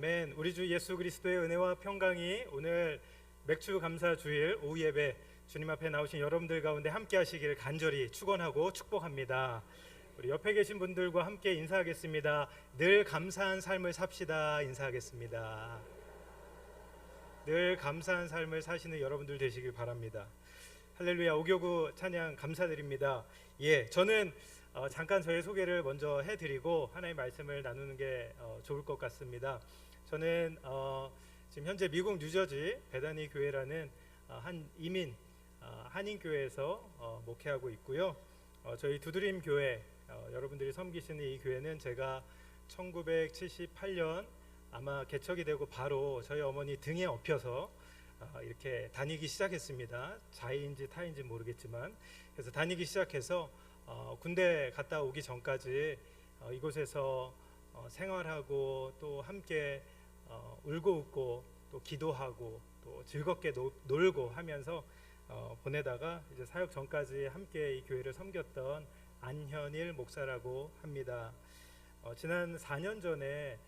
아멘. 우리 주 예수 그리스도의 은혜와 평강이 오늘 맥주 감사 주일 오후 예배 주님 앞에 나오신 여러분들 가운데 함께 하시기를 간절히 축원하고 축복합니다. 우리 옆에 계신 분들과 함께 인사하겠습니다. 늘 감사한 삶을 삽시다. 인사하겠습니다. 늘 감사한 삶을 사시는 여러분들 되시길 바랍니다. 할렐루야. 오교구 찬양 감사드립니다. 저는 잠깐 저의 소개를 먼저 해드리고 하나님의 말씀을 나누는 게 좋을 것 같습니다. 저는 지금 현재 미국 뉴저지 베다니 교회라는 한 이민 한인 교회에서 목회하고 있고요. 저희 두드림 교회, 여러분들이 섬기시는 이 교회는 제가 1978년 아마 개척이 되고 바로 저희 어머니 등에 업혀서 이렇게 다니기 시작했습니다. 자의인지 타인지 모르겠지만, 그래서 다니기 시작해서 군대 갔다 오기 전까지 이곳에서 생활하고 또 함께 울고 웃고 또 기도하고 또 즐겁게 놀고 하면서 보내다가 이제 사역 전까지 함께 이 교회를 섬겼던 안현일 목사라고 합니다. 지난 4년 전에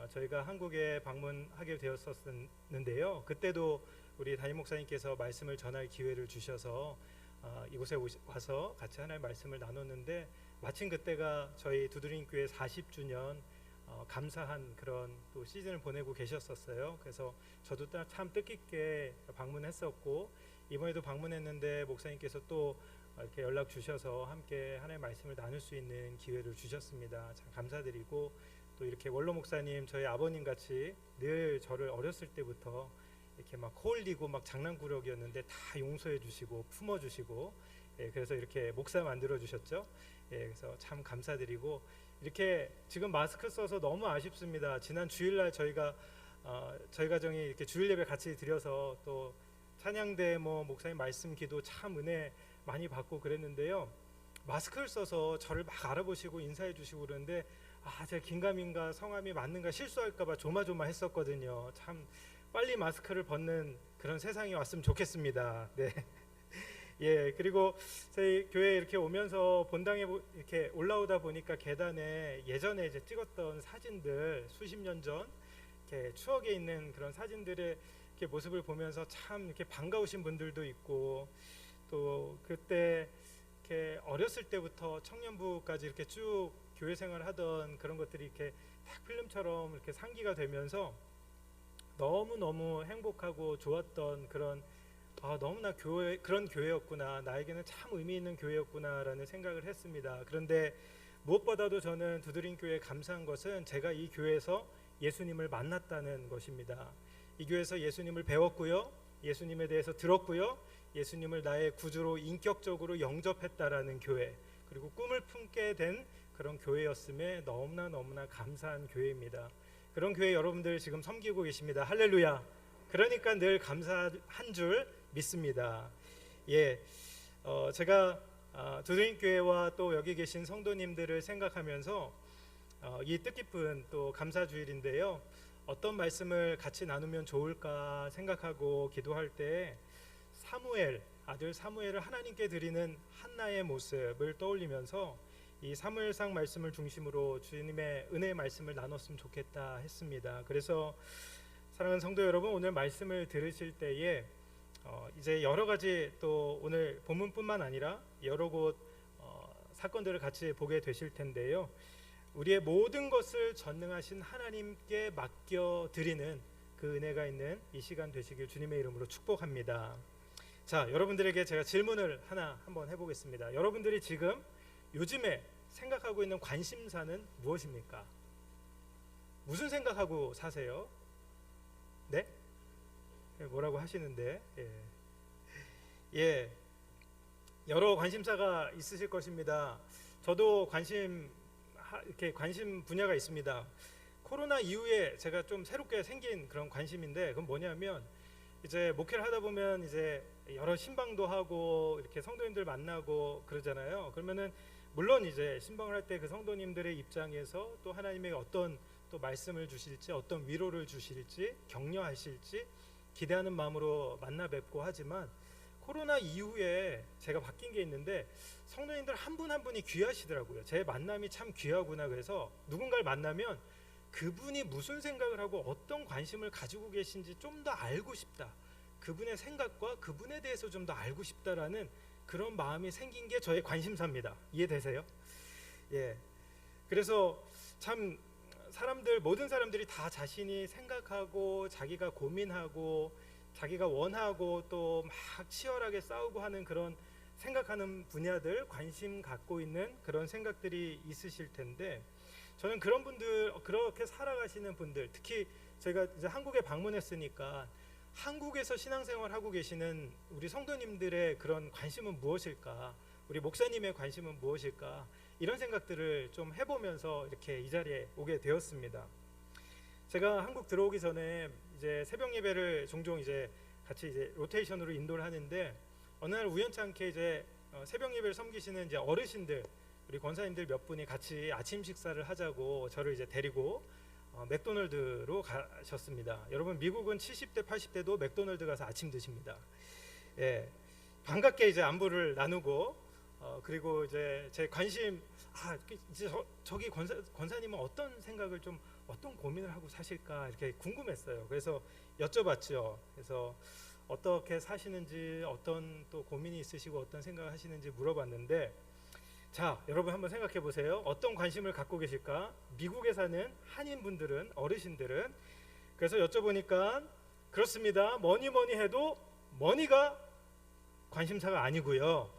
저희가 한국에 방문하게 되었었는데요. 그때도 우리 담임 목사님께서 말씀을 전할 기회를 주셔서 이곳에 와서 같이 하나님의 말씀을 나눴는데, 마침 그때가 저희 두드림 교회 40주년 감사한 그런 또 시즌을 보내고 계셨었어요. 그래서 저도 참 뜻깊게 방문했었고, 이번에도 방문했는데 목사님께서 또 이렇게 연락 주셔서 함께 하나님의 말씀을 나눌 수 있는 기회를 주셨습니다. 참 감사드리고, 또 이렇게 원로 목사님, 저희 아버님 같이 늘 저를 어렸을 때부터 이렇게 막 홀리고 막 장난꾸러기였는데 다 용서해 주시고 품어 주시고, 그래서 이렇게 목사 만들어 주셨죠. 그래서 참 감사드리고, 이렇게 지금 마스크 써서 너무 아쉽습니다. 지난 주일날 저희가 저희 가정이 이렇게 주일 예배 같이 드려서 또 찬양대 목사님 말씀 기도 참 은혜 많이 받고 그랬는데요. 마스크를 써서 저를 막 알아보시고 인사해 주시고 그러는데 제가 긴가민가 성함이 맞는가 실수할까봐 조마조마했었거든요. 참 빨리 마스크를 벗는 그런 세상이 왔으면 좋겠습니다. 네. 그리고 저희 교회 이렇게 오면서 본당에 이렇게 올라오다 보니까 계단에 예전에 이제 찍었던 사진들, 수십 년 전 이렇게 추억에 있는 그런 사진들의 이렇게 모습을 보면서 참 이렇게 반가우신 분들도 있고, 또 그때 이렇게 어렸을 때부터 청년부까지 이렇게 쭉 교회 생활을 하던 그런 것들이 이렇게 딱 필름처럼 이렇게 상기가 되면서 너무너무 행복하고 좋았던 그런 너무나 그런 교회였구나, 나에게는 참 의미 있는 교회였구나라는 생각을 했습니다. 그런데 무엇보다도 저는 두드림 교회에 감사한 것은 제가 이 교회에서 예수님을 만났다는 것입니다. 이 교회에서 예수님을 배웠고요, 예수님에 대해서 들었고요, 예수님을 나의 구주로 인격적으로 영접했다라는 교회, 그리고 꿈을 품게 된 그런 교회였음에 너무나 감사한 교회입니다. 그런 교회 여러분들 지금 섬기고 계십니다. 할렐루야. 그러니까 늘 감사한 줄 믿습니다. 제가 두드림 교회와 또 여기 계신 성도님들을 생각하면서 이 뜻깊은 또 감사주일인데요, 어떤 말씀을 같이 나누면 좋을까 생각하고 기도할 때 아들 사무엘을 하나님께 드리는 한나의 모습을 떠올리면서 이 사무엘상 말씀을 중심으로 주님의 은혜의 말씀을 나눴으면 좋겠다 했습니다. 그래서 사랑하는 성도 여러분, 오늘 말씀을 들으실 때에 이제 여러 가지 또 오늘 본문뿐만 아니라 여러 곳 사건들을 같이 보게 되실 텐데요, 우리의 모든 것을 전능하신 하나님께 맡겨드리는 그 은혜가 있는 이 시간 되시길 주님의 이름으로 축복합니다. 자, 여러분들에게 제가 질문을 하나 한번 해보겠습니다. 여러분들이 지금 요즘에 생각하고 있는 관심사는 무엇입니까? 무슨 생각하고 사세요? 네? 뭐라고 하시는데? 여러 관심사가 있으실 것입니다. 저도 관심 분야가 있습니다. 코로나 이후에 제가 좀 새롭게 생긴 그런 관심인데, 그건 뭐냐면 이제 목회를 하다 보면 이제 여러 신방도 하고 이렇게 성도님들 만나고 그러잖아요. 그러면은 물론 이제 신방을 할 때 그 성도님들의 입장에서 또 하나님의 어떤 또 말씀을 주실지, 어떤 위로를 주실지, 격려하실지 기대하는 마음으로 만나 뵙고 하지만, 코로나 이후에 제가 바뀐 게 있는데 성도님들 한 분 한 분이 귀하시더라고요. 제 만남이 참 귀하구나. 그래서 누군가를 만나면 그분이 무슨 생각을 하고 어떤 관심을 가지고 계신지 좀 더 알고 싶다. 그분의 생각과 그분에 대해서 좀 더 알고 싶다라는 그런 마음이 생긴 게 저의 관심사입니다. 이해되세요? 예. 그래서 참 모든 사람들이 다 자신이 생각하고 자기가 고민하고 자기가 원하고 또 막 치열하게 싸우고 하는 그런 생각하는 분야들, 관심 갖고 있는 그런 생각들이 있으실 텐데, 저는 그런 분들, 그렇게 살아가시는 분들, 특히 제가 이제 한국에 방문했으니까 한국에서 신앙생활 하고 계시는 우리 성도님들의 그런 관심은 무엇일까, 우리 목사님의 관심은 무엇일까, 이런 생각들을 좀 해보면서 이렇게 이 자리에 오게 되었습니다. 제가 한국 들어오기 전에 이제 새벽 예배를 종종 이제 같이 이제 로테이션으로 인도를 하는데, 어느 날 우연치 않게 이제 새벽 예배를 섬기시는 이제 어르신들, 우리 권사님들 몇 분이 같이 아침 식사를 하자고 저를 이제 데리고 맥도날드로 가셨습니다. 여러분, 미국은 70대 80대도 맥도날드 가서 아침 드십니다. 예, 반갑게 이제 안부를 나누고 그리고 이제 제 관심, 이제 저기 권사님은 어떤 생각을 좀 어떤 고민을 하고 사실까 이렇게 궁금했어요. 그래서 여쭤봤죠. 그래서 어떻게 사시는지, 어떤 또 고민이 있으시고 어떤 생각을 하시는지 물어봤는데, 자, 여러분 한번 생각해 보세요. 어떤 관심을 갖고 계실까? 미국에 사는 한인분들은, 어르신들은. 그래서 여쭤보니까 그렇습니다. 뭐니 해도 머니가 관심사가 아니고요.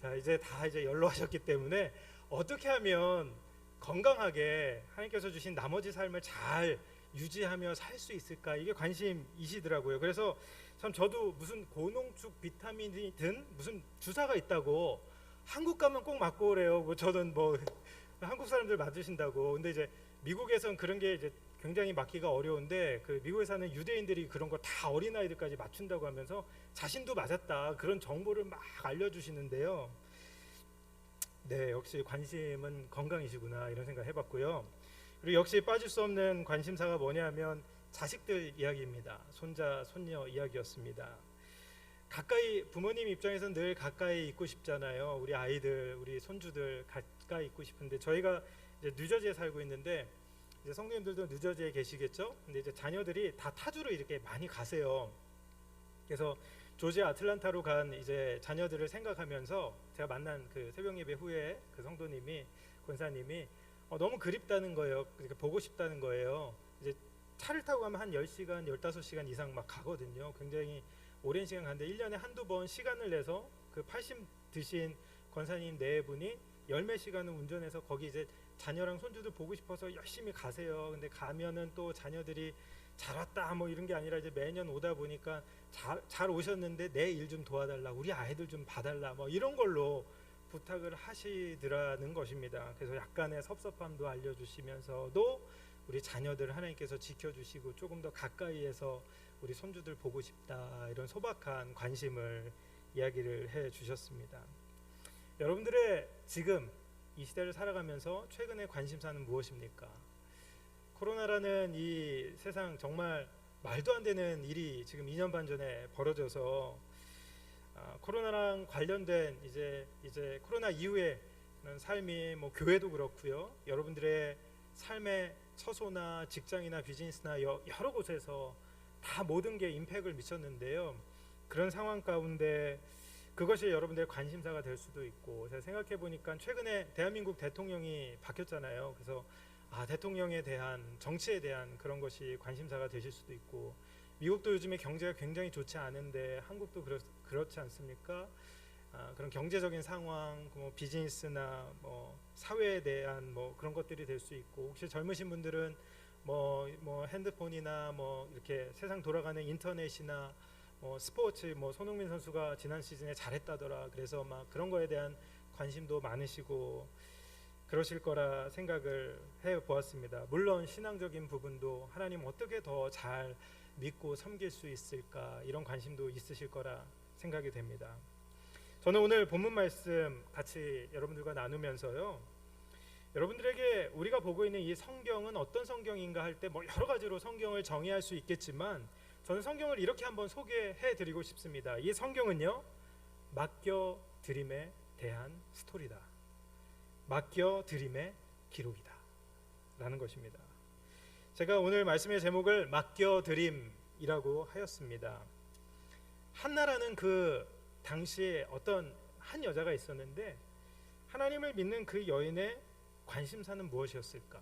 자, 이제 다 이제 연로하셨기 때문에 어떻게 하면 건강하게 하나님께서 주신 나머지 삶을 잘 유지하며 살 수 있을까, 이게 관심이시더라고요. 그래서 참 저도 무슨 고농축 비타민이 든 무슨 주사가 있다고 한국 가면 꼭 맞고 오래요. 뭐 저는 뭐 한국 사람들 맞으신다고. 근데 이제 미국에선 그런 게 이제 굉장히 맞기가 어려운데, 그 미국에 사는 유대인들이 그런 거 다 어린아이들까지 맞춘다고 하면서 자신도 맞았다, 그런 정보를 막 알려주시는데요. 네, 역시 관심은 건강이시구나, 이런 생각 해봤고요. 그리고 역시 빠질 수 없는 관심사가 뭐냐면 자식들 이야기입니다. 손자, 손녀 이야기였습니다. 가까이, 부모님 입장에서는 늘 가까이 있고 싶잖아요. 우리 아이들, 우리 손주들 가까이 있고 싶은데, 저희가 이제 뉴저지에 살고 있는데, 이제 성도님들도 뉴저지에 계시겠죠? 근데 이제 자녀들이 다 타주로 이렇게 많이 가세요. 그래서 조지아 아틀란타로 간 이제 자녀들을 생각하면서 제가 만난 그 새벽 예배 후에 그 성도님이, 권사님이 너무 그립다는 거예요. 그러니까 보고 싶다는 거예요. 이제 차를 타고 가면 한 10시간, 15시간 이상 막 가거든요. 굉장히 오랜 시간 가는데 1년에 한두 번 시간을 내서 그 80 드신 권사님 네 분이 열몇 시간을 운전해서 거기 이제 자녀랑 손주들 보고 싶어서 열심히 가세요. 근데 가면은 또 자녀들이 잘 왔다 뭐 이런 게 아니라 이제 매년 오다 보니까 잘 오셨는데 내 일 좀 도와달라, 우리 아이들 좀 봐달라, 뭐 이런 걸로 부탁을 하시더라는 것입니다. 그래서 약간의 섭섭함도 알려주시면서도 우리 자녀들 하나님께서 지켜주시고 조금 더 가까이에서 우리 손주들 보고 싶다, 이런 소박한 관심을 이야기를 해 주셨습니다. 여러분들의 지금 이 시대를 살아가면서 최근의 관심사는 무엇입니까? 코로나라는 이 세상 정말 말도 안 되는 일이 지금 2년 반 전에 벌어져서 코로나랑 관련된 이제 코로나 이후에 삶이, 뭐 교회도 그렇고요, 여러분들의 삶의 처소나 직장이나 비즈니스나 여러 곳에서 다 모든 게 임팩을 미쳤는데요. 그런 상황 가운데 그것이 여러분들의 관심사가 될 수도 있고, 제가 생각해 보니까 최근에 대한민국 대통령이 바뀌었잖아요. 그래서 대통령에 대한, 정치에 대한 그런 것이 관심사가 되실 수도 있고, 미국도 요즘에 경제가 굉장히 좋지 않은데 한국도 그렇지 않습니까? 그런 경제적인 상황, 뭐 비즈니스나 뭐 사회에 대한 뭐 그런 것들이 될 수 있고, 혹시 젊으신 분들은 뭐 핸드폰이나 뭐 이렇게 세상 돌아가는 인터넷이나 뭐 스포츠, 뭐 손흥민 선수가 지난 시즌에 잘했다더라, 그래서 막 그런 거에 대한 관심도 많으시고 그러실 거라 생각을 해 보았습니다. 물론 신앙적인 부분도 하나님 어떻게 더 잘 믿고 섬길 수 있을까, 이런 관심도 있으실 거라 생각이 됩니다. 저는 오늘 본문 말씀 같이 여러분들과 나누면서요, 여러분들에게 우리가 보고 있는 이 성경은 어떤 성경인가 할 때 뭐 여러 가지로 성경을 정의할 수 있겠지만, 저는 성경을 이렇게 한번 소개해 드리고 싶습니다. 이 성경은요, 맡겨 드림에 대한 스토리다, 맡겨 드림의 기록이다 라는 것입니다. 제가 오늘 말씀의 제목을 맡겨드림이라고 하였습니다. 한나라는 그 당시에 어떤 한 여자가 있었는데 하나님을 믿는 그 여인의 관심사는 무엇이었을까?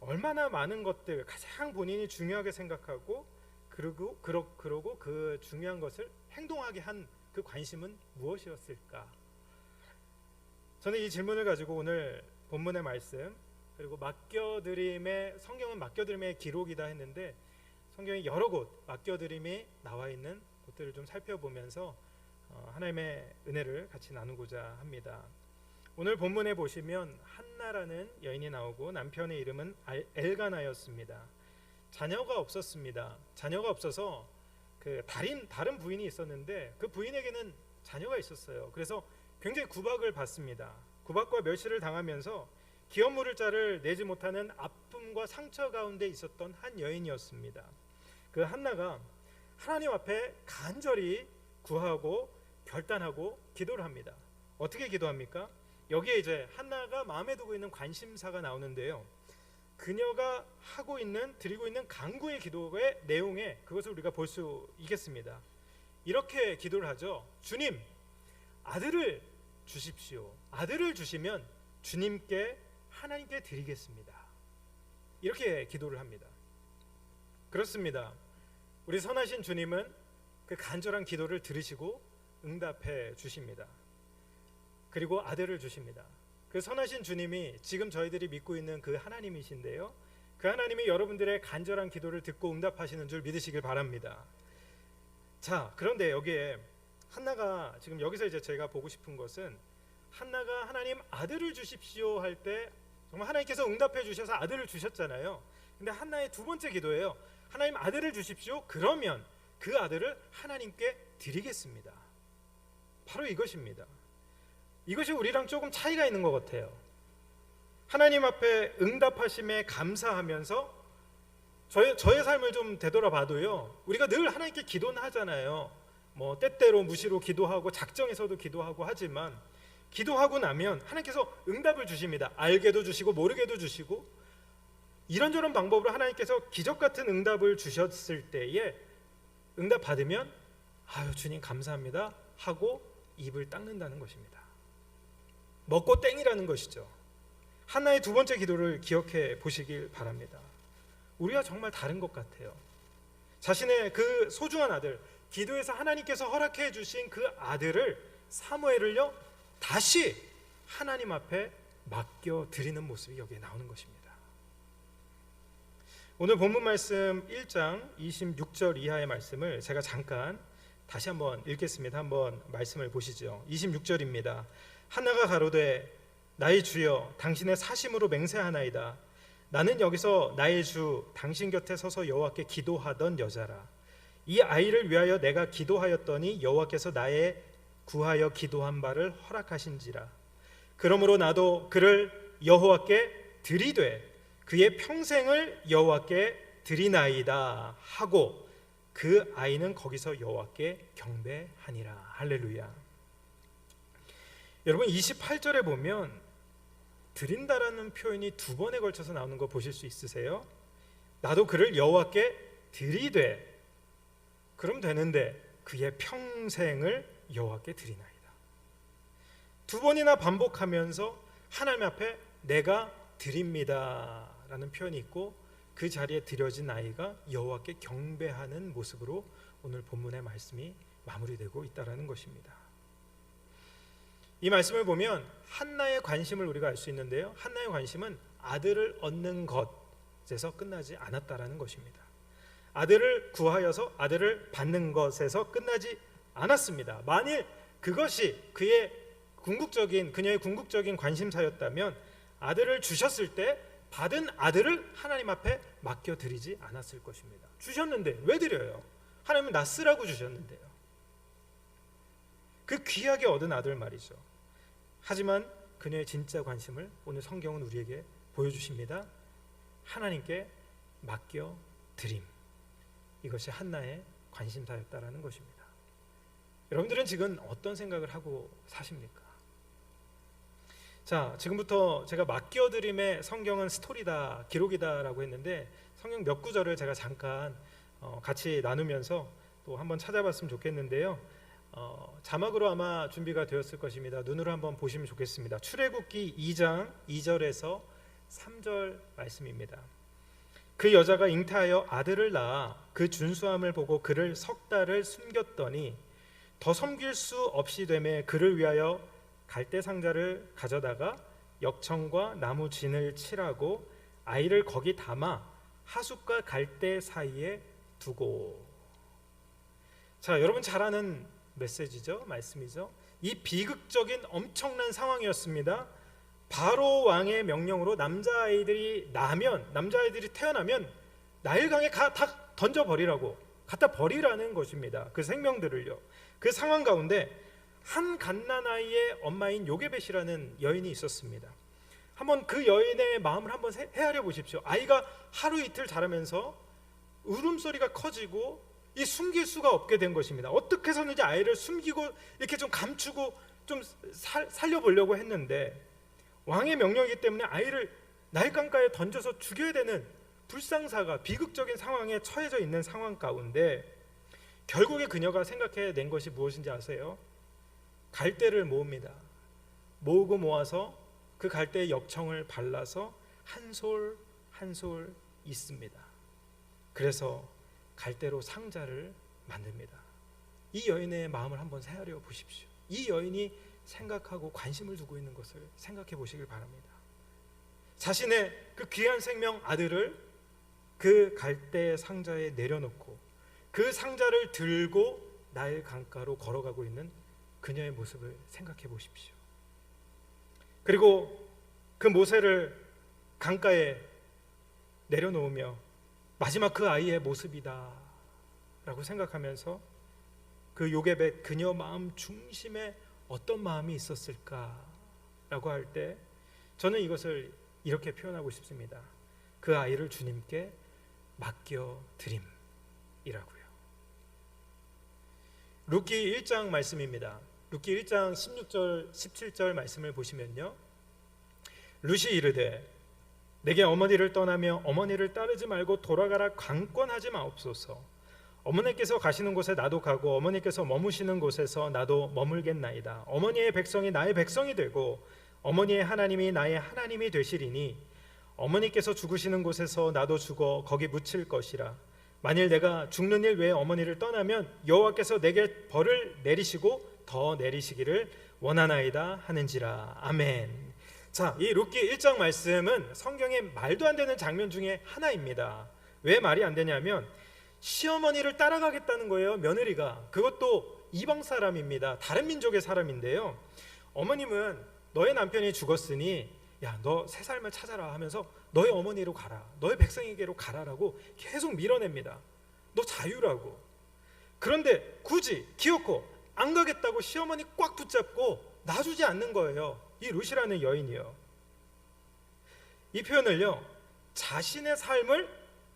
얼마나 많은 것들, 가장 본인이 중요하게 생각하고 그러고 그 중요한 것을 행동하게 한 그 관심은 무엇이었을까? 저는 이 질문을 가지고 오늘 본문의 말씀, 그리고 맡겨드림의, 성경은 맡겨드림의 기록이다 했는데 성경에 여러 곳 맡겨드림이 나와 있는 곳들을 좀 살펴보면서 하나님의 은혜를 같이 나누고자 합니다. 오늘 본문에 보시면 한나라는 여인이 나오고 남편의 이름은 엘가나였습니다. 자녀가 없었습니다. 자녀가 없어서 그 다른 부인이 있었는데 그 부인에게는 자녀가 있었어요. 그래서 굉장히 구박을 받습니다. 구박과 멸시를 당하면서 기업 물을 자를 내지 못하는 아픔과 상처 가운데 있었던 한 여인이었습니다. 그 한나가 하나님 앞에 간절히 구하고 결단하고 기도를 합니다. 어떻게 기도합니까? 여기에 이제 한나가 마음에 두고 있는 관심사가 나오는데요. 그녀가 드리고 있는 간구의 기도의 내용에 그것을 우리가 볼 수 있겠습니다. 이렇게 기도를 하죠. 주님, 아들을 주십시오. 아들을 주시면 주님께 하나님께 드리겠습니다. 이렇게 기도를 합니다. 그렇습니다. 우리 선하신 주님은 그 간절한 기도를 들으시고 응답해 주십니다. 그리고 아들을 주십니다. 그 선하신 주님이 지금 저희들이 믿고 있는 그 하나님이신데요, 그 하나님이 여러분들의 간절한 기도를 듣고 응답하시는 줄 믿으시길 바랍니다. 자, 그런데 여기에 한나가 지금 여기서 이제 제가 보고 싶은 것은 한나가 하나님 아들을 주십시오 할 때 정말 하나님께서 응답해 주셔서 아들을 주셨잖아요. 근데 한나의 두 번째 기도예요. 하나님 아들을 주십시오. 그러면 그 아들을 하나님께 드리겠습니다. 바로 이것입니다. 이것이 우리랑 조금 차이가 있는 것 같아요. 하나님 앞에 응답하심에 감사하면서 저의 삶을 좀 되돌아봐도요, 우리가 늘 하나님께 기도는 하잖아요. 뭐 때때로 무시로 기도하고 작정해서도 기도하고 하지만 기도하고 나면 하나님께서 응답을 주십니다. 알게도 주시고 모르게도 주시고 이런저런 방법으로 하나님께서 기적같은 응답을 주셨을 때에 응답 받으면 아유 주님 감사합니다 하고 입을 닦는다는 것입니다. 먹고 땡이라는 것이죠. 한나의 두 번째 기도를 기억해 보시길 바랍니다. 우리와 정말 다른 것 같아요. 자신의 그 소중한 아들, 기도에서 하나님께서 허락해 주신 그 아들을, 사무엘을요, 다시 하나님 앞에 맡겨드리는 모습이 여기에 나오는 것입니다. 오늘 본문 말씀 1장 26절 이하의 말씀을 제가 잠깐 다시 한번 읽겠습니다. 한번 말씀을 보시죠. 26절입니다. 한나가 가로되 나의 주여 당신의 사심으로 맹세하나이다. 나는 여기서 나의 주 당신 곁에 서서 여호와께 기도하던 여자라. 이 아이를 위하여 내가 기도하였더니 여호와께서 나의 구하여 기도한 바를 허락하신지라. 그러므로 나도 그를 여호와께 드리되 그의 평생을 여호와께 드리나이다 하고 그 아이는 거기서 여호와께 경배하니라. 할렐루야. 여러분 28절에 보면 드린다라는 표현이 두 번에 걸쳐서 나오는 거 보실 수 있으세요? 나도 그를 여호와께 드리되, 그럼 되는데 그의 평생을 여호와께 드리나이다. 두 번이나 반복하면서 하나님 앞에 내가 드립니다 라는 표현이 있고 그 자리에 드려진 아이가 여호와께 경배하는 모습으로 오늘 본문의 말씀이 마무리되고 있다는 것입니다. 이 말씀을 보면 한나의 관심을 우리가 알 수 있는데요, 한나의 관심은 아들을 얻는 것에서 끝나지 않았다라는 것입니다. 아들을 구하여서 아들을 받는 것에서 끝나지 않았습니다. 만일 그것이 그녀의 궁극적인 관심사였다면 아들을 주셨을 때 받은 아들을 하나님 앞에 맡겨드리지 않았을 것입니다. 주셨는데 왜 드려요? 하나님은 나 쓰라고 주셨는데요. 그 귀하게 얻은 아들 말이죠. 하지만 그녀의 진짜 관심을 오늘 성경은 우리에게 보여주십니다. 하나님께 맡겨드림. 이것이 한나의 관심사였다라는 것입니다. 여러분들은 지금 어떤 생각을 하고 사십니까? 자, 지금부터 제가 맡겨드림의 성경은 스토리다, 기록이다라고 했는데 성경 몇 구절을 제가 잠깐 같이 나누면서 또 한번 찾아봤으면 좋겠는데요. 자막으로 아마 준비가 되었을 것입니다. 눈으로 한번 보시면 좋겠습니다. 출애굽기 2장 2절에서 3절 말씀입니다. 그 여자가 잉태하여 아들을 낳아 그 준수함을 보고 그를 석 달을 숨겼더니 더 섬길 수 없이 되매 그를 위하여 갈대 상자를 가져다가 역청과 나무 진을 칠하고 아이를 거기 담아 하숫과 갈대 사이에 두고. 자, 여러분 잘 아는 메시지죠, 말씀이죠. 이 비극적인 엄청난 상황이었습니다. 바로 왕의 명령으로 남자아이들이 태어나면 나일강에 다 던져버리라고, 갖다 버리라는 것입니다. 그 생명들을요. 그 상황 가운데 한 갓난아이의 엄마인 요게벳이라는 여인이 있었습니다. 한번 그 여인의 마음을 한번 헤아려 보십시오. 아이가 하루 이틀 자라면서 울음소리가 커지고 이 숨길 수가 없게 된 것입니다. 어떻게 해서든지 아이를 숨기고 이렇게 좀 감추고 좀 살려보려고 했는데 왕의 명령이기 때문에 아이를 나일강가에 던져서 죽여야 되는 불상사가, 비극적인 상황에 처해져 있는 상황 가운데 결국에 그녀가 생각해낸 것이 무엇인지 아세요? 갈대를 모읍니다. 모으고 모아서 그 갈대에 역청을 발라서 한 솔 한 솔 있습니다. 그래서 갈대로 상자를 만듭니다. 이 여인의 마음을 한번 헤아려 보십시오. 이 여인이 생각하고 관심을 두고 있는 것을 생각해 보시길 바랍니다. 자신의 그 귀한 생명 아들을 그 갈대 상자에 내려놓고 그 상자를 들고 나일 강가로 걸어가고 있는 그녀의 모습을 생각해 보십시오. 그리고 그 모세를 강가에 내려놓으며 마지막 그 아이의 모습이다 라고 생각하면서 그 요게벳 그녀 마음 중심에 어떤 마음이 있었을까 라고 할 때 저는 이것을 이렇게 표현하고 싶습니다. 그 아이를 주님께 맡겨드림이라고요. 룻기 1장 말씀입니다. 룻기 1장 16절 17절 말씀을 보시면요, 룻이 이르되 내게 어머니를 떠나며 어머니를 따르지 말고 돌아가라 강권하지 마옵소서. 어머니께서 가시는 곳에 나도 가고 어머니께서 머무시는 곳에서 나도 머물겠나이다. 어머니의 백성이 나의 백성이 되고 어머니의 하나님이 나의 하나님이 되시리니 어머니께서 죽으시는 곳에서 나도 죽어 거기 묻힐 것이라. 만일 내가 죽는 일 외에 어머니를 떠나면 여호와께서 내게 벌을 내리시고 더 내리시기를 원하나이다 하는지라. 아멘. 자, 이 룻기 1장 말씀은 성경의 말도 안 되는 장면 중에 하나입니다. 왜 말이 안 되냐면 시어머니를 따라가겠다는 거예요, 며느리가. 그것도 이방 사람입니다. 다른 민족의 사람인데요. 어머님은 너의 남편이 죽었으니 야, 너 새 삶을 찾아라 하면서 너의 어머니로 가라, 너의 백성에게로 가라라고 계속 밀어냅니다. 너 자유라고. 그런데 굳이 기어코 안 가겠다고 시어머니 꽉 붙잡고 놔주지 않는 거예요, 이 룻이라는 여인이요. 이 표현을요, 자신의 삶을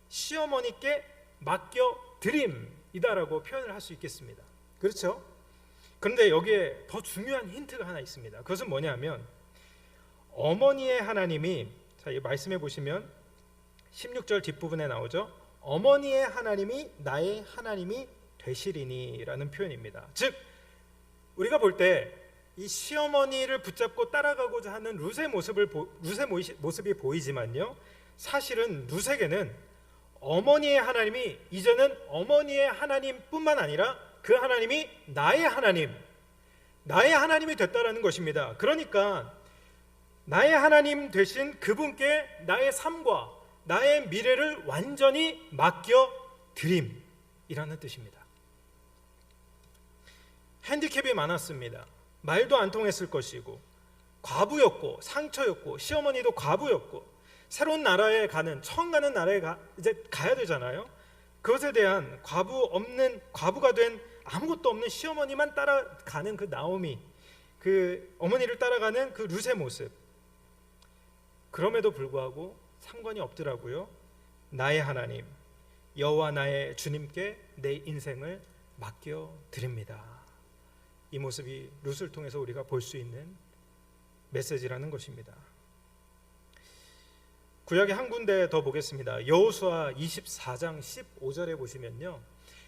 시어머니께 맡겨드림이다라고 표현을 할 수 있겠습니다. 그렇죠? 그런데 여기에 더 중요한 힌트가 하나 있습니다. 그것은 뭐냐면 어머니의 하나님이, 자, 이 말씀해 보시면 16절 뒷부분에 나오죠. 어머니의 하나님이 나의 하나님이 되시리니 라는 표현입니다. 즉 우리가 볼 때 이 시어머니를 붙잡고 따라가고자 하는 룻의 모습이 보이지만요, 사실은 룻에게는 어머니의 하나님이 이제는 어머니의 하나님뿐만 아니라 그 하나님이 나의 하나님이 됐다라는 것입니다. 그러니까 나의 하나님 되신 그분께 나의 삶과 나의 미래를 완전히 맡겨드림이라는 뜻입니다. 핸디캡이 많았습니다. 말도 안 통했을 것이고 과부였고 상처였고, 시어머니도 과부였고, 새로운 나라에 가는, 처음 가는 나라에 이제 가야 되잖아요. 그것에 대한 과부가 된 아무것도 없는 시어머니만 따라가는 그 나오미, 그 어머니를 따라가는 그 룻의 모습. 그럼에도 불구하고 상관이 없더라고요. 나의 하나님 여호와 나의 주님께 내 인생을 맡겨드립니다. 이 모습이 룻을 통해서 우리가 볼 수 있는 메시지라는 것입니다. 구약의 한 군데 더 보겠습니다. 여호수아 24장 15절에 보시면요,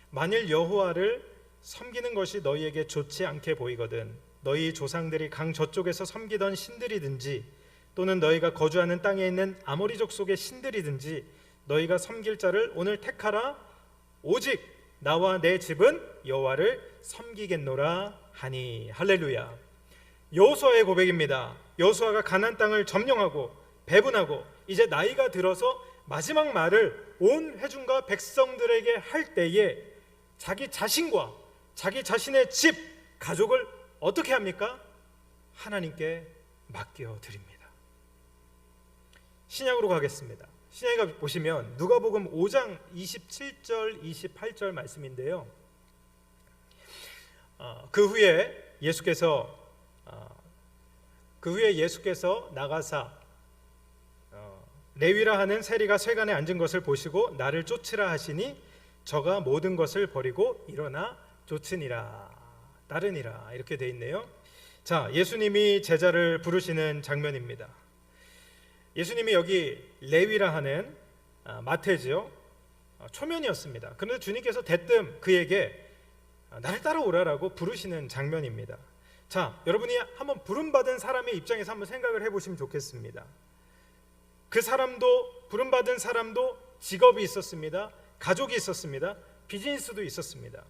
만일 여호와를 섬기는 것이 너희에게 좋지 않게 보이거든 너희 조상들이 강 저쪽에서 섬기던 신들이든지 또는 너희가 거주하는 땅에 있는 아모리족 속의 신들이든지 너희가 섬길 자를 오늘 택하라. 오직 나와 내 집은 여호와를 섬기겠노라 하니. 할렐루야. 여호수아의 고백입니다. 여호수아가 가나안 땅을 점령하고 배분하고 이제 나이가 들어서 마지막 말을 온 회중과 백성들에게 할 때에 자기 자신과 자기 자신의 집, 가족을 어떻게 합니까? 하나님께 맡겨드립니다. 신약으로 가겠습니다. 신약에 보시면 누가복음 5장 27절 28절 말씀인데요, 그 후에 예수께서 나가사 레위라 하는 세리가 쇠관에 앉은 것을 보시고 나를 쫓으라 하시니 저가 모든 것을 버리고 일어나 쫓으니라 따르니라, 이렇게 돼 있네요. 자, 예수님이 제자를 부르시는 장면입니다. 예수님이 여기 레위라 하는 마태죠, 초면이었습니다. 그런데 주님께서 대뜸 그에게 나를 따라오라라고 부르시는 장면입니다. 자, 여러분이 한번 부름받은 사람의 입장에서 한번 생각을 해보시면 좋겠습니다. 그 사람도, 부름받은 사람도 직업이 있었습니다. 가족이 있었습니다. 비즈니스도 있었습니다.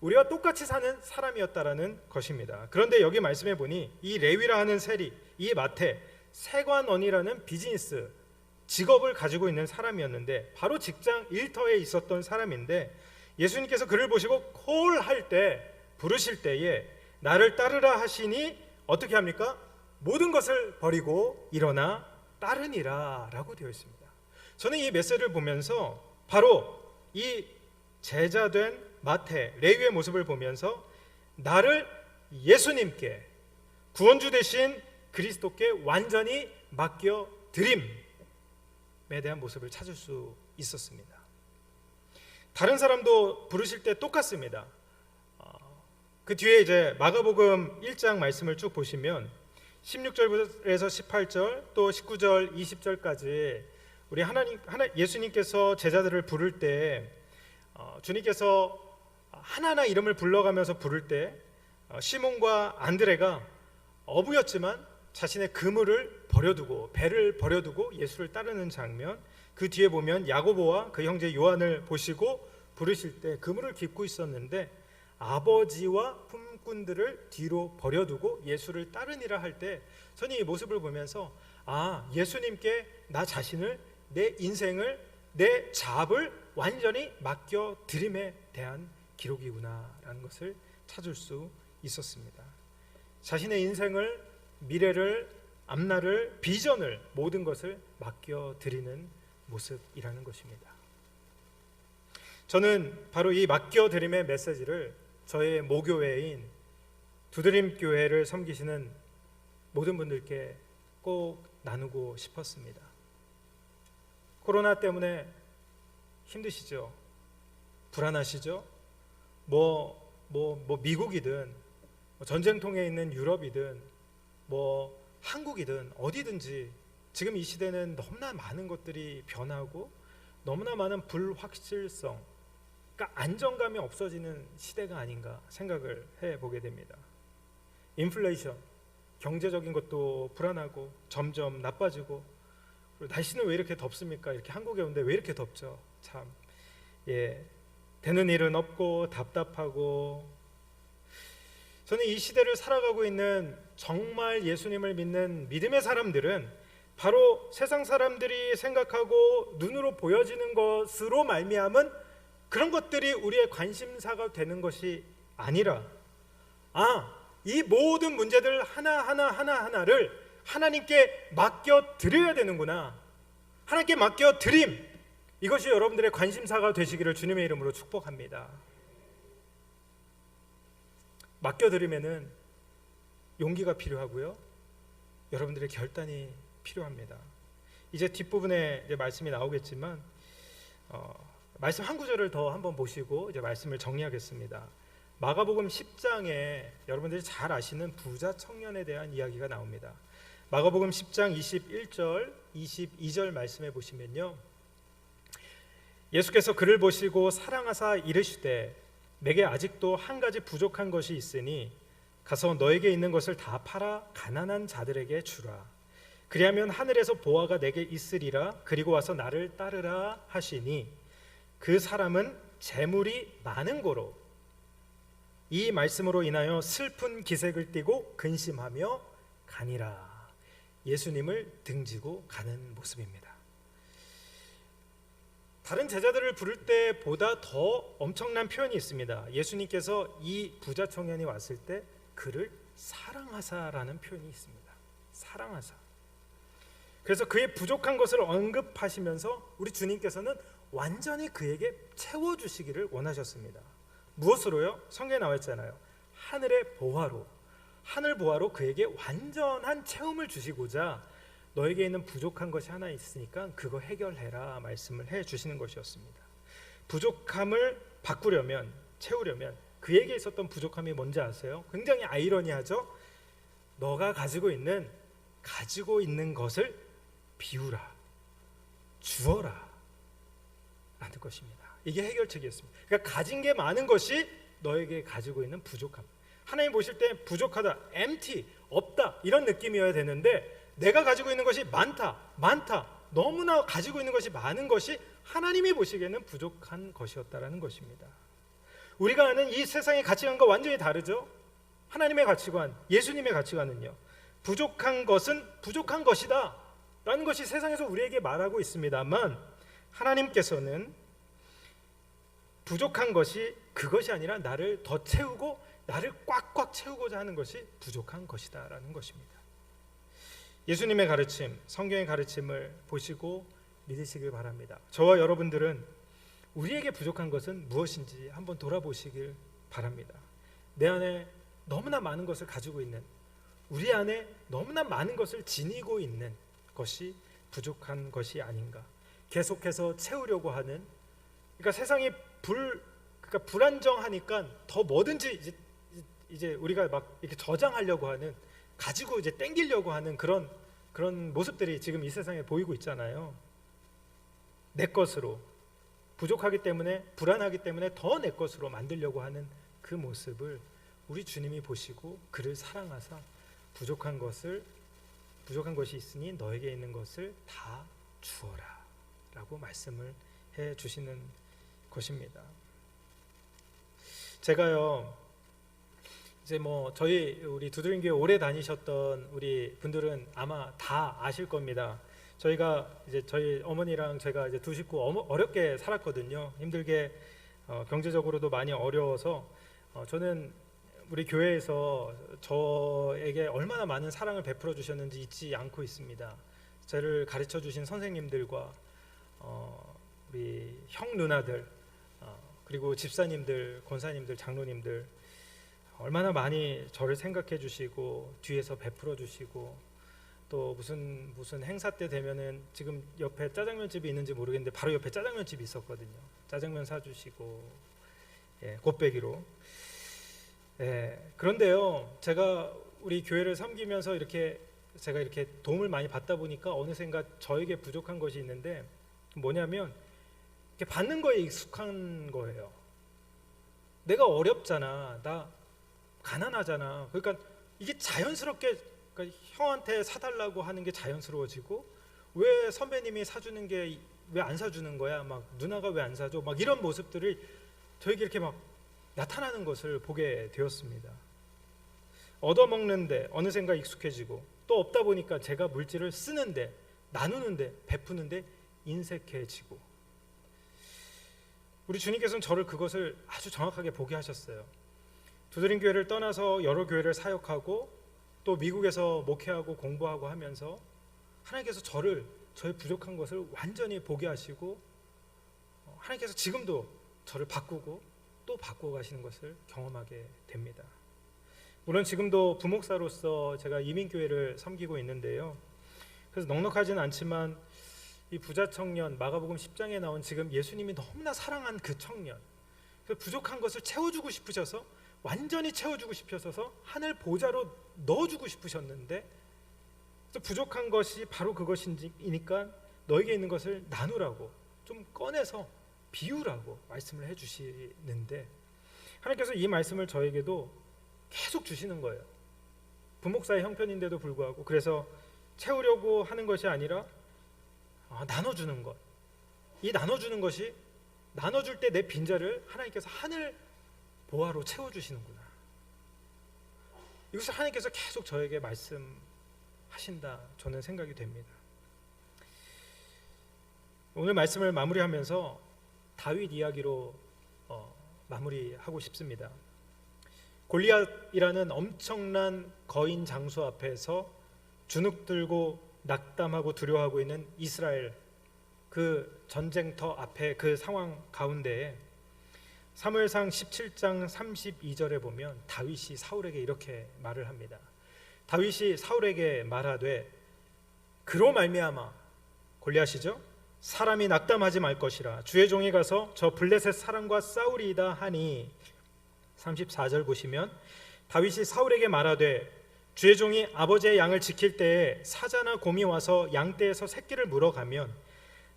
우리와 똑같이 사는 사람이었다라는 것입니다. 그런데 여기 말씀해 보니 이 레위라 하는 세리, 이 마태, 세관원이라는 비즈니스 직업을 가지고 있는 사람이었는데 바로 직장 일터에 있었던 사람인데 예수님께서 그를 보시고 콜할 때, 부르실 때에 나를 따르라 하시니 어떻게 합니까? 모든 것을 버리고 일어나 따르니라 라고 되어 있습니다. 저는 이 메시지를 보면서 바로 이 제자된 마태, 레위의 모습을 보면서 나를 예수님께, 구원주 되신 그리스도께 완전히 맡겨드림에 대한 모습을 찾을 수 있었습니다. 다른 사람도 부르실 때 똑같습니다. 그 뒤에 이제 마가복음 1장 말씀을 쭉 보시면 16절에서 18절 또 19절 20절까지 우리 예수님께서 제자들을 부를 때 주님께서 하나하나 이름을 불러가면서 부를 때 시몬과 안드레가 어부였지만 자신의 그물을 버려두고 배를 버려두고 예수를 따르는 장면, 그 뒤에 보면 야고보와 그 형제 요한을 보시고 부르실 때 그물을 깃고 있었는데 아버지와 품꾼들을 뒤로 버려두고 예수를 따르니라 할 때 저는 이 모습을 보면서 예수님께 나 자신을, 내 인생을, 내 잡을 완전히 맡겨드림에 대한 기록이구나라는 것을 찾을 수 있었습니다. 자신의 인생을, 미래를, 앞날을, 비전을, 모든 것을 맡겨드리는 모습이라는 것입니다. 저는 바로 이 맡겨드림의 메시지를 저의 모교회인 두드림교회를 섬기시는 모든 분들께 꼭 나누고 싶었습니다. 코로나 때문에 힘드시죠? 불안하시죠? 미국이든 전쟁통에 있는 유럽이든 한국이든 어디든지 지금 이 시대는 너무나 많은 것들이 변하고 너무나 많은 불확실성, 그러니까 안정감이 없어지는 시대가 아닌가 생각을 해보게 됩니다. 인플레이션, 경제적인 것도 불안하고 점점 나빠지고, 그리고 날씨는 왜 이렇게 덥습니까? 이렇게 한국에 오는데 왜 이렇게 덥죠? 참, 되는 일은 없고 답답하고. 저는 이 시대를 살아가고 있는 정말 예수님을 믿는 믿음의 사람들은 바로 세상 사람들이 생각하고 눈으로 보여지는 것으로 말미암은 그런 것들이 우리의 관심사가 되는 것이 아니라 이 모든 문제들 하나하나를 하나님께 맡겨드려야 되는구나, 하나님께 맡겨드림, 이것이 여러분들의 관심사가 되시기를 주님의 이름으로 축복합니다. 맡겨드리면은 용기가 필요하고요, 여러분들의 결단이 필요합니다. 이제 뒷부분에 이제 말씀이 나오겠지만 말씀 한 구절을 더 한번 보시고 이제 말씀을 정리하겠습니다. 마가복음 10장에 여러분들이 잘 아시는 부자 청년에 대한 이야기가 나옵니다. 마가복음 10장 21절 22절 말씀해 보시면요, 예수께서 그를 보시고 사랑하사 이르시되 내게 아직도 한 가지 부족한 것이 있으니 가서 너에게 있는 것을 다 팔아 가난한 자들에게 주라. 그리하면 하늘에서 보화가 내게 있으리라. 그리고 와서 나를 따르라 하시니 그 사람은 재물이 많은 고로 이 말씀으로 인하여 슬픈 기색을 띠고 근심하며 가니라. 예수님을 등지고 가는 모습입니다. 다른 제자들을 부를 때보다 더 엄청난 표현이 있습니다. 예수님께서 이 부자 청년이 왔을 때 그를 사랑하사라는 표현이 있습니다. 사랑하사. 그래서 그의 부족한 것을 언급하시면서 우리 주님께서는 완전히 그에게 채워주시기를 원하셨습니다. 무엇으로요? 성경에 나와 있잖아요. 하늘의 보화로, 하늘 보화로 그에게 완전한 채움을 주시고자 너에게 있는 부족한 것이 하나 있으니까 그거 해결해라 말씀을 해주시는 것이었습니다. 부족함을 바꾸려면, 채우려면 그에게 있었던 부족함이 뭔지 아세요? 굉장히 아이러니하죠? 너가 가지고 있는 것을 비우라, 주어라 라는 것입니다. 이게 해결책이었습니다. 그러니까 가진 게 많은 것이 너에게 가지고 있는 부족함. 하나님 보실 때 부족하다, empty, 없다 이런 느낌이어야 되는데 내가 가지고 있는 것이 많다, 너무나 가지고 있는 것이 많은 것이 하나님이 보시기에는 부족한 것이었다라는 것입니다. 우리가 아는 이 세상의 가치관과 완전히 다르죠. 하나님의 가치관, 예수님의 가치관은요, 부족한 것은 부족한 것이다 라는 것이 세상에서 우리에게 말하고 있습니다만 하나님께서는 부족한 것이 그것이 아니라 나를 더 채우고 나를 꽉꽉 채우고자 하는 것이 부족한 것이다 라는 것입니다. 예수님의 가르침, 성경의 가르침을 보시고 믿으시길 바랍니다. 저와 여러분들은 우리에게 부족한 것은 무엇인지 한번 돌아보시길 바랍니다. 내 안에 너무나 많은 것을 가지고 있는, 우리 안에 너무나 많은 것을 지니고 있는 것이 부족한 것이 아닌가. 계속해서 채우려고 하는, 그러니까 세상이 불안정하니까 더 뭐든지 이제 우리가 막 이렇게 저장하려고 하는, 가지고 이제 땡기려고 하는 그런 모습들이 지금 이 세상에 보이고 있잖아요. 내 것으로, 부족하기 때문에, 불안하기 때문에 더 내 것으로 만들려고 하는 그 모습을 우리 주님이 보시고 그를 사랑하사 부족한 것이 있으니 너에게 있는 것을 다 주어라 라고 말씀을 해 주시는 것입니다. 제가요, 이제 우리 두드림교회 오래 다니셨던 우리 분들은 아마 다 아실 겁니다. 저희가 이제 저희 어머니랑 제가 이제 두 식구 어렵게 살았거든요. 힘들게, 경제적으로도 많이 어려워서 저는 우리 교회에서 저에게 얼마나 많은 사랑을 베풀어 주셨는지 잊지 않고 있습니다. 저를 가르쳐 주신 선생님들과 우리 형 누나들, 그리고 집사님들, 권사님들, 장로님들 얼마나 많이 저를 생각해 주시고 뒤에서 베풀어 주시고, 또 무슨 행사 때 되면은, 지금 옆에 짜장면집이 있는지 모르겠는데 바로 옆에 짜장면집이 있었거든요. 짜장면 사주시고, 곱빼기로. 그런데요, 제가 우리 교회를 섬기면서 제가 이렇게 도움을 많이 받다 보니까 어느샌가 저에게 부족한 것이 있는데, 뭐냐면 이렇게 받는 거에 익숙한 거예요. 내가 어렵잖아, 나 가난하잖아. 그러니까 이게 자연스럽게, 그러니까 형한테 사달라고 하는 게 자연스러워지고, 왜 선배님이 사주는 게 왜 안 사주는 거야? 막 누나가 왜 안 사줘? 막 이런 모습들이 저에게 이렇게 막 나타나는 것을 보게 되었습니다. 얻어먹는데 어느샌가 익숙해지고, 또 없다 보니까 제가 물질을 쓰는데, 나누는데, 베푸는데 인색해지고, 우리 주님께서는 저를 그것을 아주 정확하게 보게 하셨어요. 두드림 교회를 떠나서 여러 교회를 사역하고 또 미국에서 목회하고 공부하고 하면서 하나님께서 저의 부족한 것을 완전히 보게 하시고, 하나님께서 지금도 저를 바꾸고 또 바꾸어 가시는 것을 경험하게 됩니다. 물론 지금도 부목사로서 제가 이민교회를 섬기고 있는데요, 그래서 넉넉하지는 않지만 이 부자 청년, 마가복음 10장에 나온 지금 예수님이 너무나 사랑한 그 청년, 그 부족한 것을 채워주고 싶으셔서, 완전히 채워주고 싶으셔서 하늘 보좌로 넣어주고 싶으셨는데 또 부족한 것이 바로 그것이니까 너에게 있는 것을 나누라고, 좀 꺼내서 비우라고 말씀을 해주시는데, 하나님께서 이 말씀을 저에게도 계속 주시는 거예요. 부목사의 형편인데도 불구하고. 그래서 채우려고 하는 것이 아니라 나눠주는 것. 이 나눠주는 것이, 나눠줄 때 내 빈자를 하나님께서 하늘 보화로 채워주시는구나. 이것을 하나님께서 계속 저에게 말씀하신다, 저는 생각이 됩니다. 오늘 말씀을 마무리하면서 다윗 이야기로 마무리하고 싶습니다. 골리앗이라는 엄청난 거인 장수 앞에서 주눅 들고 낙담하고 두려워하고 있는 이스라엘, 그 전쟁터 앞에 그 상황 가운데 사무엘상 17장 32절에 보면 다윗이 사울에게 이렇게 말을 합니다. 다윗이 사울에게 말하되 그로 말미암아, 골리앗이죠, 사람이 낙담하지 말 것이라 주의 종이 가서 저 블레셋 사람과 싸우리이다 하니, 34절 보시면 다윗이 사울에게 말하되 주의 종이 아버지의 양을 지킬 때에 사자나 곰이 와서 양떼에서 새끼를 물어가면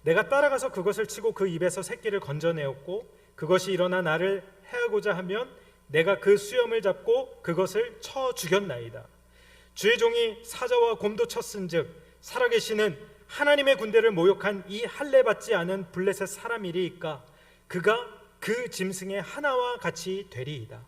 내가 따라가서 그것을 치고 그 입에서 새끼를 건져내었고, 그것이 일어나 나를 해하고자 하면 내가 그 수염을 잡고 그것을 쳐 죽였나이다. 주의 종이 사자와 곰도 쳤은즉 살아계시는 하나님의 군대를 모욕한 이 할례 받지 않은 블레셋 사람이리이까 그가 그 짐승의 하나와 같이 되리이다.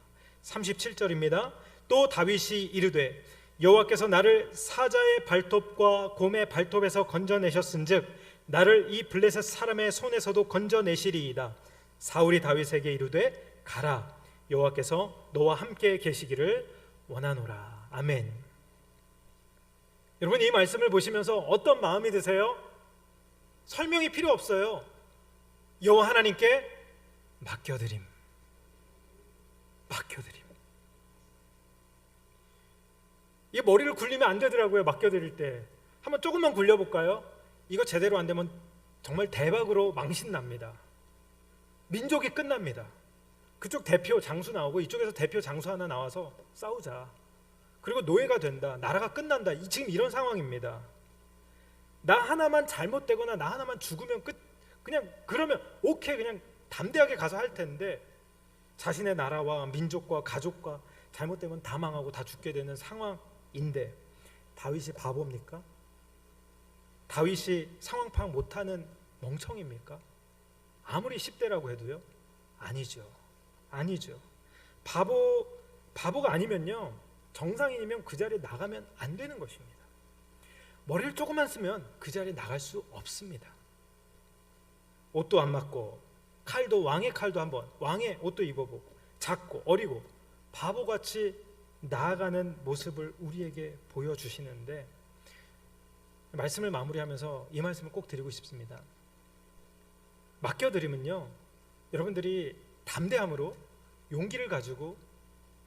37절입니다. 또 다윗이 이르되 여호와께서 나를 사자의 발톱과 곰의 발톱에서 건져내셨은즉 나를 이 블레셋 사람의 손에서도 건져내시리이다. 사울이 다윗에게 이르되 가라, 여호와께서 너와 함께 계시기를 원하노라. 아멘. 여러분, 이 말씀을 보시면서 어떤 마음이 드세요? 설명이 필요 없어요. 여호와 하나님께 맡겨드림. 이 머리를 굴리면 안 되더라고요. 맡겨드릴 때 한번 조금만 굴려볼까요? 이거 제대로 안 되면 정말 대박으로 망신납니다. 민족이 끝납니다. 그쪽 대표 장수 나오고 이쪽에서 대표 장수 하나 나와서 싸우자. 그리고 노예가 된다. 나라가 끝난다. 지금 이런 상황입니다. 나 하나만 잘못되거나 나 하나만 죽으면 끝. 그냥 그러면 오케이, 그냥 담대하게 가서 할 텐데 자신의 나라와 민족과 가족과 잘못되면 다 망하고 다 죽게 되는 상황인데, 다윗이 바보입니까? 다윗이 상황 파악 못하는 멍청입니까? 아무리 10대라고 해도요? 아니죠. 바보가 아니면요, 정상인이면 그 자리에 나가면 안 되는 것입니다. 머리를 조금만 쓰면 그 자리에 나갈 수 없습니다. 옷도 안 맞고 칼도, 왕의 칼도 한번, 왕의 옷도 입어보고 작고 어리고 바보같이 나아가는 모습을 우리에게 보여주시는데, 말씀을 마무리하면서 이 말씀을 꼭 드리고 싶습니다. 맡겨드리면요, 여러분들이 담대함으로 용기를 가지고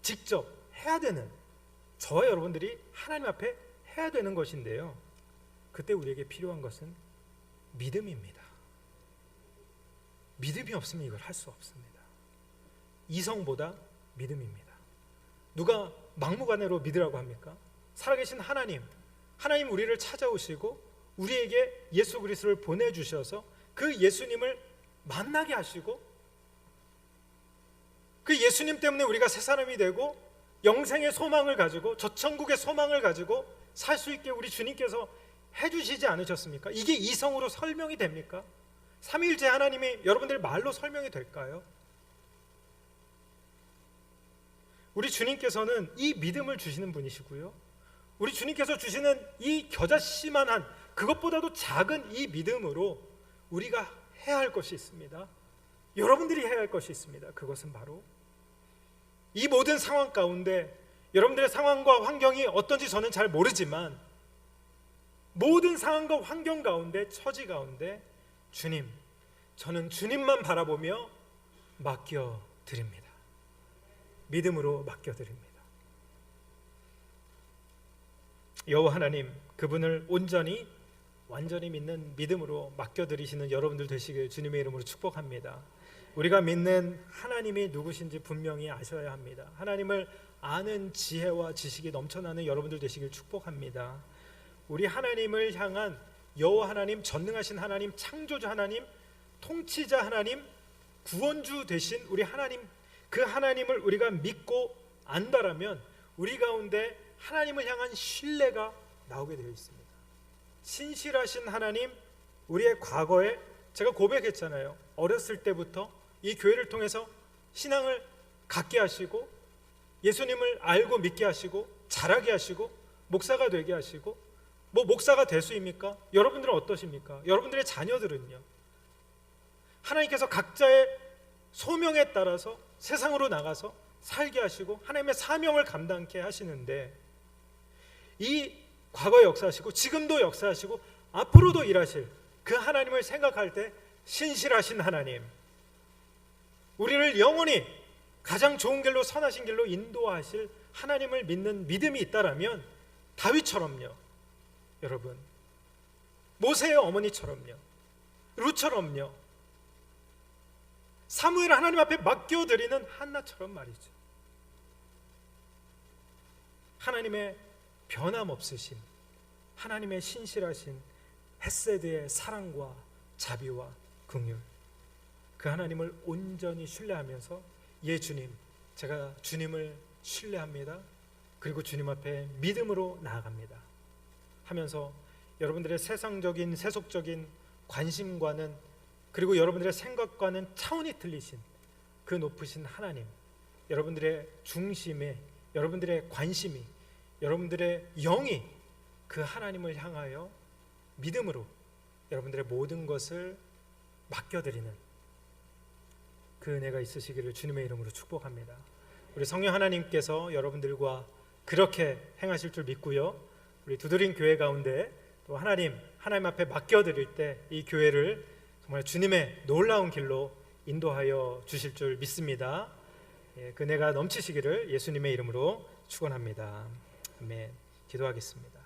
직접 해야 되는, 저와 여러분들이 하나님 앞에 해야 되는 것인데요, 그때 우리에게 필요한 것은 믿음입니다. 믿음이 없으면 이걸 할 수 없습니다. 이성보다 믿음입니다. 누가 막무가내로 믿으라고 합니까? 살아계신 하나님 우리를 찾아오시고 우리에게 예수 그리스도를 보내주셔서 그 예수님을 만나게 하시고, 그 예수님 때문에 우리가 새 사람이 되고 영생의 소망을 가지고 저 천국의 소망을 가지고 살 수 있게 우리 주님께서 해주시지 않으셨습니까? 이게 이성으로 설명이 됩니까? 삼위일체 하나님이 여러분들 말로 설명이 될까요? 우리 주님께서는 이 믿음을 주시는 분이시고요, 우리 주님께서 주시는 이 겨자씨만한, 그것보다도 작은 이 믿음으로 우리가 해야 할 것이 있습니다. 여러분들이 해야 할 것이 있습니다. 그것은 바로 이 모든 상황 가운데, 여러분들의 상황과 환경이 어떤지 저는 잘 모르지만 모든 상황과 환경 가운데, 처지 가운데 주님, 저는 주님만 바라보며 맡겨드립니다. 믿음으로 맡겨드립니다. 여호와 하나님, 그분을 온전히 완전히 믿는 믿음으로 맡겨드리시는 여러분들 되시길 주님의 이름으로 축복합니다. 우리가 믿는 하나님이 누구신지 분명히 아셔야 합니다. 하나님을 아는 지혜와 지식이 넘쳐나는 여러분들 되시길 축복합니다. 우리 하나님을 향한 여호와 하나님, 전능하신 하나님, 창조주 하나님, 통치자 하나님, 구원주 되신 우리 하나님, 그 하나님을 우리가 믿고 안다라면 우리 가운데 하나님을 향한 신뢰가 나오게 되어 있습니다. 신실하신 하나님, 우리의 과거에 제가 고백했잖아요. 어렸을 때부터 이 교회를 통해서 신앙을 갖게 하시고 예수님을 알고 믿게 하시고 자라게 하시고 목사가 되게 하시고, 뭐 목사가 대수입니까? 여러분들은 어떠십니까? 여러분들의 자녀들은요? 하나님께서 각자의 소명에 따라서 세상으로 나가서 살게 하시고 하나님의 사명을 감당케 하시는데, 이 과거 역사하시고 지금도 역사하시고 앞으로도 일하실 그 하나님을 생각할 때 신실하신 하나님, 우리를 영원히 가장 좋은 길로, 선하신 길로 인도하실 하나님을 믿는 믿음이 있다라면 다윗처럼요, 여러분, 모세의 어머니처럼요, 룻처럼요, 사무엘을 하나님 앞에 맡겨드리는 한나처럼 말이죠. 하나님의 변함없으신, 하나님의 신실하신 헤세드의 사랑과 자비와 긍휼, 그 하나님을 온전히 신뢰하면서 예 주님, 제가 주님을 신뢰합니다, 그리고 주님 앞에 믿음으로 나아갑니다 하면서 여러분들의 세상적인 세속적인 관심과는, 그리고 여러분들의 생각과는 차원이 틀리신 그 높으신 하나님, 여러분들의 중심에, 여러분들의 관심이, 여러분들의 영이 그 하나님을 향하여 믿음으로 여러분들의 모든 것을 맡겨드리는 그 은혜가 있으시기를 주님의 이름으로 축복합니다. 우리 성령 하나님께서 여러분들과 그렇게 행하실 줄 믿고요, 우리 두드림 교회 가운데 또 하나님 앞에 맡겨드릴 때 이 교회를 정말 주님의 놀라운 길로 인도하여 주실 줄 믿습니다. 그 은혜가 넘치시기를 예수님의 이름으로 축원합니다. 아멘. 기도하겠습니다.